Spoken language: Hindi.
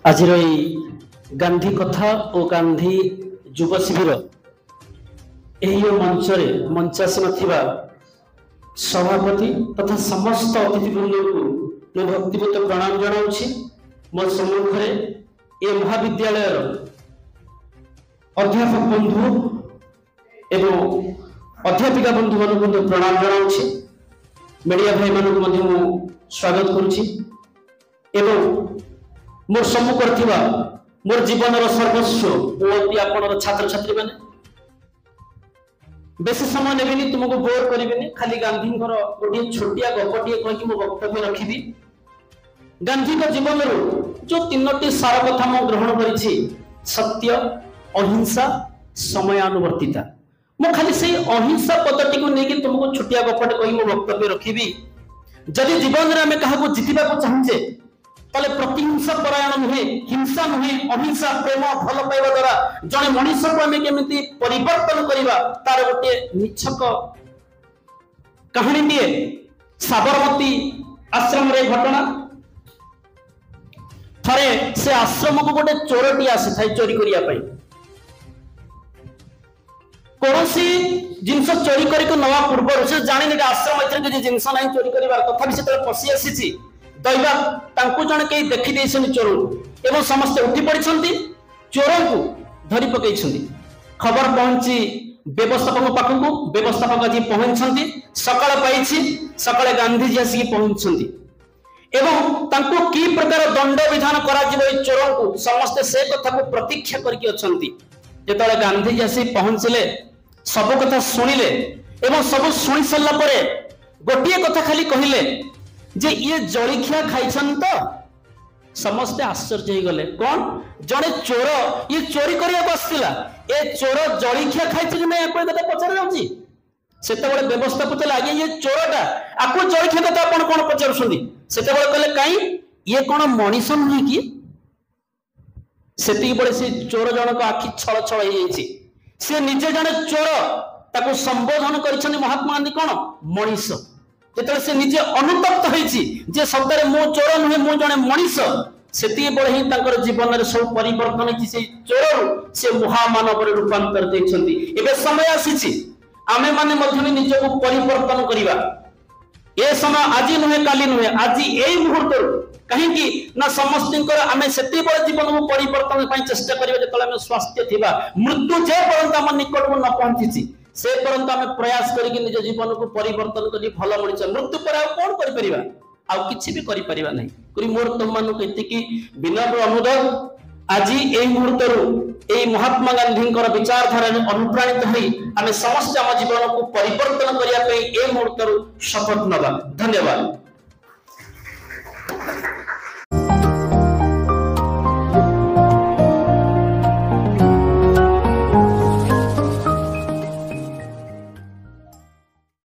आज गांधी कथा और गांधी युव शिविर यही मंचासीन सभापति तथा समस्त अतिथिवृंद को मैं भक्तिपूत प्रणाम जनाऊँगी। मो सम्मुख ये महाविद्यालय अध्यापक बंधु एवं अध्यापिका बंधु मान प्रणाम जनाऊँगी। मीडिया भाई मान स्वागत करुच्ची एवं मोर सम्मुख मोर जीवन सर्वस्व आपण छात्र छात्री मैंने बेसी समय नेबिनी तुमको बोर करिबिनी। खाली गांधी गोटे छोटिया गपटे कहीकि मो वक्तव्य रखी। गांधी जीवन जो तीनोटी सार कथा मु ग्रहण करिछि सत्य अहिंसा समयानुवर्तिता। मु खाली से अहिंसा पदटी को लेकिन तुमको छोटिया गपटे कही मो वक्तव्य रखी। जदि जीवन में आम क्या जितवा चाहे ताले प्रतिहिंसा परायण नुहे, हिंसा नुहे, अहिंसा प्रेम भल पाइबा द्वारा जने मनीष को आम केमिति परिवर्तन करिबा तार गोटे निछक कहानी दिए साबरमती आश्रम रे घटना। थरे से आश्रम को गोटे चोरटी आसी थाई चोरी करिया पई। कोनोसी जिनस चोरी करिक नवा पूर्व से जानि आश्रम एथरे कि जिनस नाही चोरी करिवार तथापि से पसी आसीछि दैवा तांकु जण के देखि देछन चोर एवं समस्त उठी पड़िछंती चोर को धरि पकैछंती। खबर पहुंची व्यवस्थापक पाखकु, व्यवस्थापक जी पहुंचछंती। सकाळ पाइछि, सकाळे गांधी जी आसी पहुंचछंती एवं तांकु की प्रकार दंड विधान करा जिवो चोर को समस्त से कथा को प्रतीक्षा करके अछंती। जेतले गांधी जी आसी पहुंचले सब कथा सुनिले एवं सब सुनि सल्ला परे गोटिए कथा खाली कहिले जे ये जलिखिया खाइछन तो समस्त आश्चर्य हो गले। कौन जड़े चोर ये चोरी करिया बसतिला ए चोर जलिखिया खाइछ कि नै अपन कथा पचार जाउची। सेतेबेले व्यवस्था पतले आगे ये चोरटा आको जलिखिया कथा अपन कोन पचारछुंदी। सेतेबेले कहले काई ये कोन मनीष नहि कि। सेति बळे से चोर जनक आखि छळ छळ हे जाईछि। से निजे जने चोर ताको संबोधन करिछन महात्मा गांधी कोन मनीष। जेतले से निजे अनुतप्त होईछि जे शब्दरे मो चोर नुहे मो जने मनीष सेति बळे ही तांकर जीवन रे सब परिवर्तन कि से चोर से महामानव रे रूपांतर दैछंती। एबे समय आसीछि आमे माने मध्यमे निजे को परिवर्तन करिवा। ए समय आज नुहे काली नुहे आज एई मुहूर्त कहीं कि ना समस्तिंकर आमे सेति बळे जीवन को परिवर्तन पई चेष्टा करिवा। जेतले आमे स्वास्थ्य थिबा मृत्यु जे परंत हम निकट को न पहुंचीछि से परंत आमे प्रयास करिकि निज जीवन को परिवर्तन करी भल मଣିଷ मृत्यु पर कोन करि परिबा आ किछि भी करि परिबा नै करी। मोर तुम मानु केतिकी विनम्र अनुरोध आज एई मुहूर्त एई महात्मा गांधी विचारधारा अनुप्राणित होई आमे समस्त आम जीवन को परिवर्तन करिया पे एई मुहूर्त शपथ नबा। धन्यवाद।